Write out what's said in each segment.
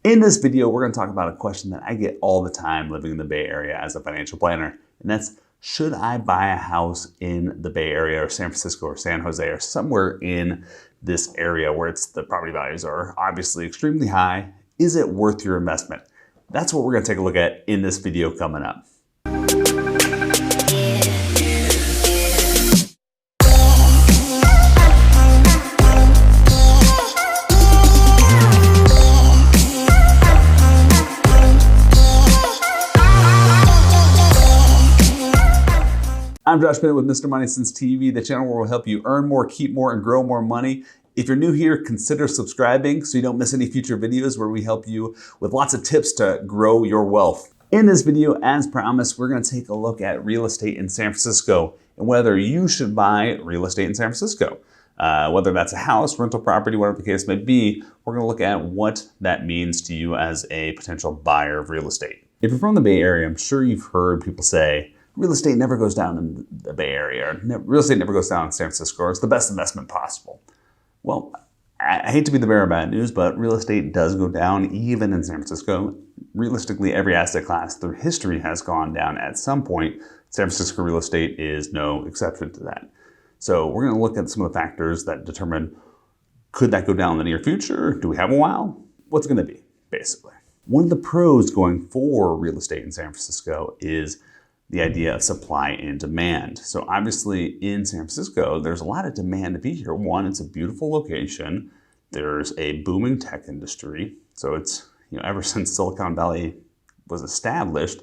In this video, we're going to talk about a question that I get all the time living in the Bay Area as a financial planner, and that's, should I buy a house in the Bay Area or San Francisco or San Jose or somewhere in this area where the property values are obviously extremely high? Is it worth your investment? That's what we're going to take a look at in this video coming up. I'm Josh Bennett with Mr. Money Sense TV, the channel where we'll help you earn more, keep more, and grow more money. If you're new here, consider subscribing so you don't miss any future videos where we help you with lots of tips to grow your wealth. In this video, as promised, we're going to take a look at real estate in San Francisco and whether you should buy real estate in San Francisco. Whether that's a house, rental property, whatever the case may be, we're going to look at what that means to you as a potential buyer of real estate. If you're from the Bay Area, I'm sure you've heard people say, real estate never goes down in the Bay Area. Real estate never goes down in San Francisco, or it's the best investment possible. Well, I hate to be the bearer of bad news, but real estate does go down even in San Francisco. Realistically, every asset class through history has gone down at some point. San Francisco real estate is no exception to that. So we're going to look at some of the factors that determine, could that go down in the near future? Do we have a while? What's it going to be, basically? One of the pros going for real estate in San Francisco is the idea of supply and demand. So obviously in San Francisco, there's a lot of demand to be here. One, it's a beautiful location. There's a booming tech industry. So it's, ever since Silicon Valley was established,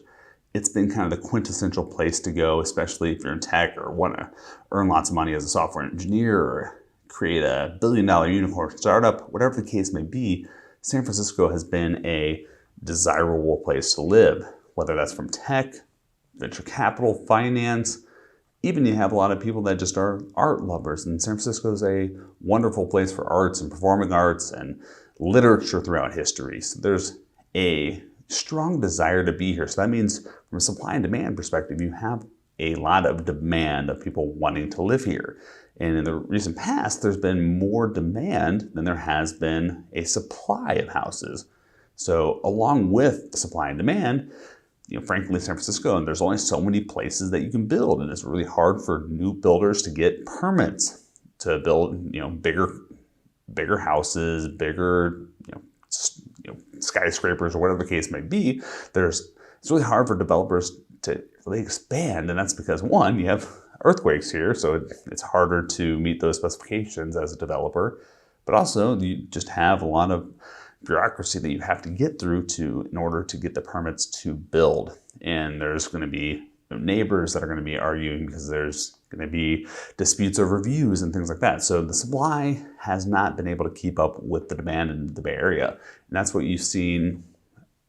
it's been kind of the quintessential place to go, especially if you're in tech or want to earn lots of money as a software engineer or create a billion-dollar unicorn startup, whatever the case may be. San Francisco has been a desirable place to live, whether that's from tech, venture capital, finance, even you have a lot of people that just are art lovers. And San Francisco is a wonderful place for arts and performing arts and literature throughout history. So there's a strong desire to be here. So that means from a supply and demand perspective, you have a lot of demand of people wanting to live here. And in the recent past, there's been more demand than there has been a supply of houses. So along with the supply and demand, frankly, San Francisco, and there's only so many places that you can build, and it's really hard for new builders to get permits to build, bigger houses, bigger, skyscrapers, or whatever the case may be. It's really hard for developers to really expand, and that's because, one, you have earthquakes here, so it's harder to meet those specifications as a developer, but also you just have a lot of bureaucracy that you have to get through in order to get the permits to build. And there's going to be neighbors that are going to be arguing because there's going to be disputes over views and things like that. So the supply has not been able to keep up with the demand in the Bay Area. And that's what you've seen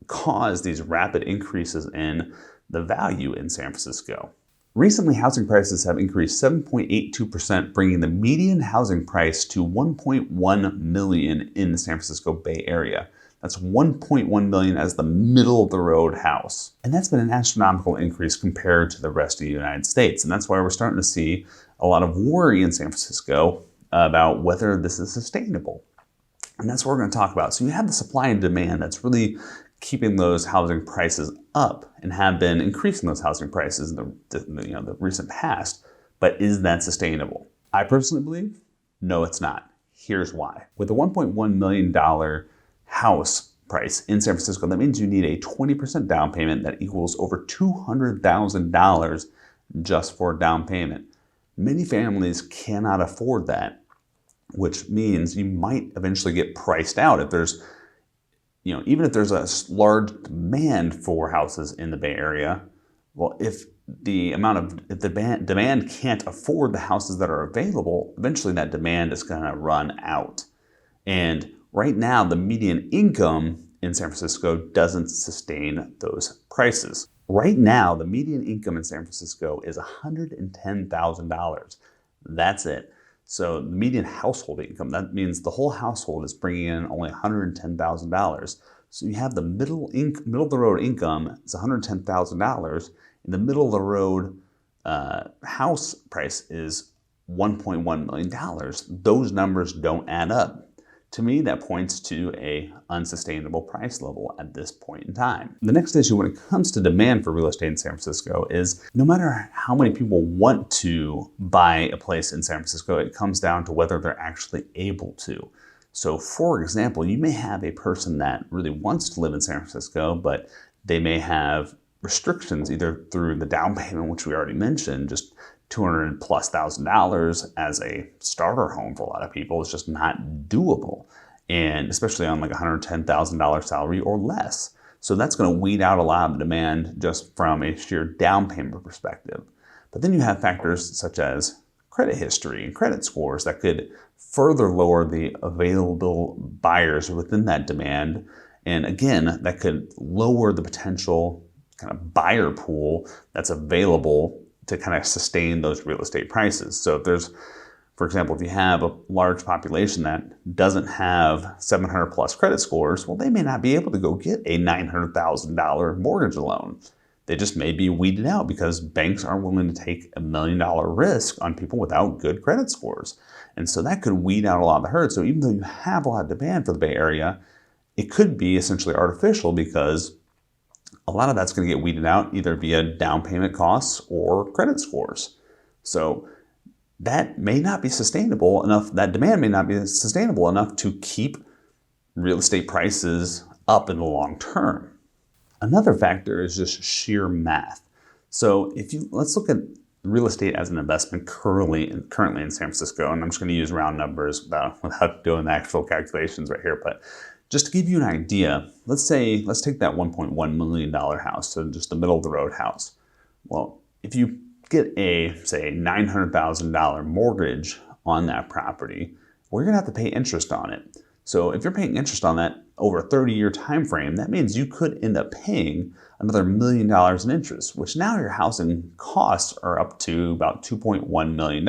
cause these rapid increases in the value in San Francisco. Recently, housing prices have increased 7.82%, bringing the median housing price to $1.1 million in the San Francisco Bay Area. That's $1.1 million as the middle-of-the-road house. And that's been an astronomical increase compared to the rest of the United States. And that's why we're starting to see a lot of worry in San Francisco about whether this is sustainable. And that's what we're going to talk about. So you have the supply and demand that's really keeping those housing prices up and have been increasing those housing prices in the recent past. But is that sustainable? I personally believe, no, it's not. Here's why. With a $1.1 million house price in San Francisco, that means you need a 20% down payment that equals over $200,000 just for a down payment. Many families cannot afford that, which means you might eventually get priced out if there's even if there's a large demand for houses in the Bay Area. Well, if the demand can't afford the houses that are available, eventually that demand is going to run out. And right now, the median income in San Francisco doesn't sustain those prices. Right now, the median income in San Francisco is $110,000. That's it. So the median household income, that means the whole household is bringing in only $110,000. So you have the middle of the road income is $110,000, and the middle of the road house price is $1.1 million. Those numbers don't add up. To me, that points to a unsustainable price level at this point in time. The next issue when it comes to demand for real estate in San Francisco is no matter how many people want to buy a place in San Francisco, it comes down to whether they're actually able to. So for example, you may have a person that really wants to live in San Francisco, but they may have restrictions either through the down payment, which we already mentioned, just $200,000+ as a starter home for a lot of people is just not doable. And especially on like $110,000 salary or less. So that's going to weed out a lot of demand just from a sheer down payment perspective. But then you have factors such as credit history and credit scores that could further lower the available buyers within that demand. And again, that could lower the potential kind of buyer pool that's available to kind of sustain those real estate prices. So if there's, for example, if you have a large population that doesn't have 700+ credit scores, well, they may not be able to go get a $900,000 mortgage loan. They just may be weeded out because banks aren't willing to take $1 million risk on people without good credit scores. And so that could weed out a lot of the herd. So even though you have a lot of demand for the Bay Area, it could be essentially artificial because a lot of that's going to get weeded out either via down payment costs or credit scores. So that may not be sustainable enough, that demand may not be sustainable enough to keep real estate prices up in the long term. Another factor is just sheer math. So let's look at real estate as an investment currently in San Francisco, and I'm just going to use round numbers without doing the actual calculations right here, but just to give you an idea, let's take that $1.1 million house, so just the middle of the road house. Well, if you get say $900,000 mortgage on that property, well, you're gonna have to pay interest on it. So if you're paying interest on that over a 30-year time frame, that means you could end up paying another $1 million in interest, which now your housing costs are up to about $2.1 million.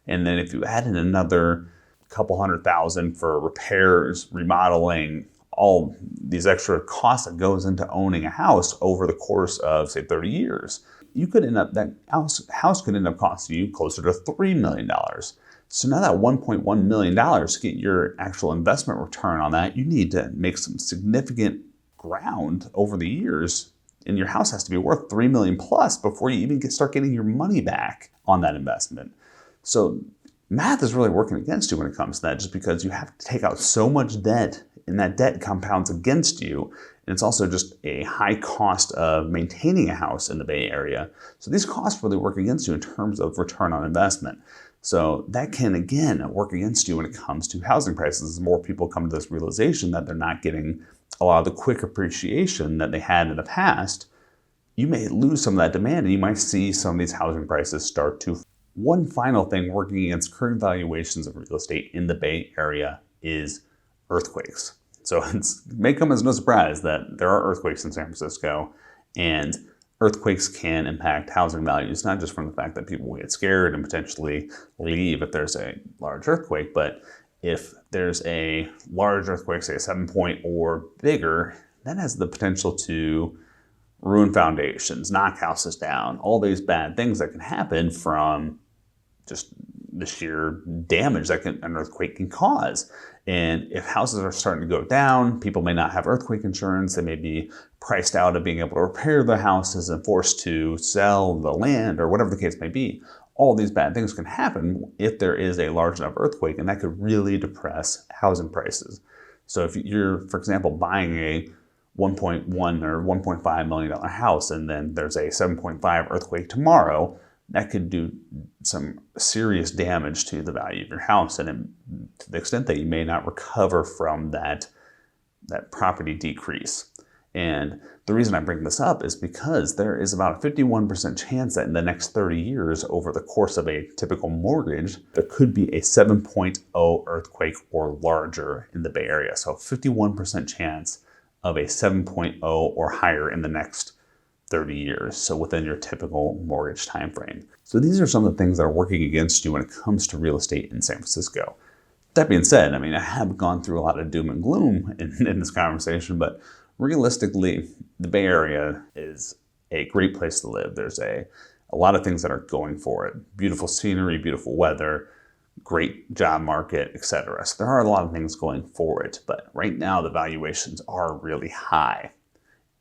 And then if you add in another couple $100,000 for repairs, remodeling, all these extra costs that goes into owning a house over the course of say 30 years, that house could end up costing you closer to $3 million. So now that $1.1 million to get your actual investment return on that, you need to make some significant ground over the years, and your house has to be worth $3 million+ before you even start getting your money back on that investment. So math is really working against you when it comes to that, just because you have to take out so much debt, and that debt compounds against you. And it's also just a high cost of maintaining a house in the Bay Area. So these costs really work against you in terms of return on investment. So that can, again, work against you when it comes to housing prices. As more people come to this realization that they're not getting a lot of the quick appreciation that they had in the past, you may lose some of that demand, and you might see some of these housing prices start to. One final thing working against current valuations of real estate in the Bay Area is earthquakes. So it may come as no surprise that there are earthquakes in San Francisco, and earthquakes can impact housing values, not just from the fact that people will get scared and potentially leave if there's a large earthquake, but if there's a large earthquake, say a 7 or bigger, that has the potential to ruin foundations, knock houses down, all these bad things that can happen from just the sheer damage that an earthquake can cause. And if houses are starting to go down, people may not have earthquake insurance. They may be priced out of being able to repair the houses and forced to sell the land or whatever the case may be. All these bad things can happen if there is a large enough earthquake, and that could really depress housing prices. So if you're, for example, buying a $1.1 or $1.5 million house, and then there's a 7.5 earthquake tomorrow, that could do some serious damage to the value of your house, and to the extent that you may not recover from that property decrease. And the reason I bring this up is because there is about a 51% chance that in the next 30 years, over the course of a typical mortgage, there could be a 7.0 earthquake or larger in the Bay Area. So 51% chance of a 7.0 or higher in the next 30 years, so within your typical mortgage time frame. So these are some of the things that are working against you when it comes to real estate in San Francisco. That being said, I have gone through a lot of doom and gloom in this conversation, but realistically, the Bay Area is a great place to live. There's a lot of things that are going for it. Beautiful scenery, beautiful weather, great job market, etc. So there are a lot of things going for it, but right now the valuations are really high.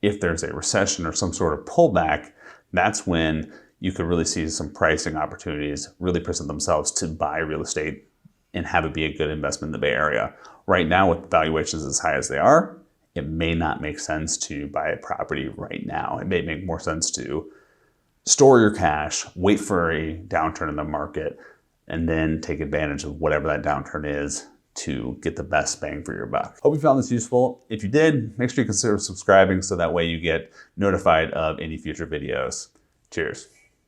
If there's a recession or some sort of pullback, that's when you could really see some pricing opportunities really present themselves to buy real estate and have it be a good investment in the Bay Area. Right now, with valuations as high as they are, it may not make sense to buy a property right now. It may make more sense to store your cash, wait for a downturn in the market, and then take advantage of whatever that downturn is to get the best bang for your buck. Hope you found this useful. If you did, make sure you consider subscribing so that way you get notified of any future videos. Cheers.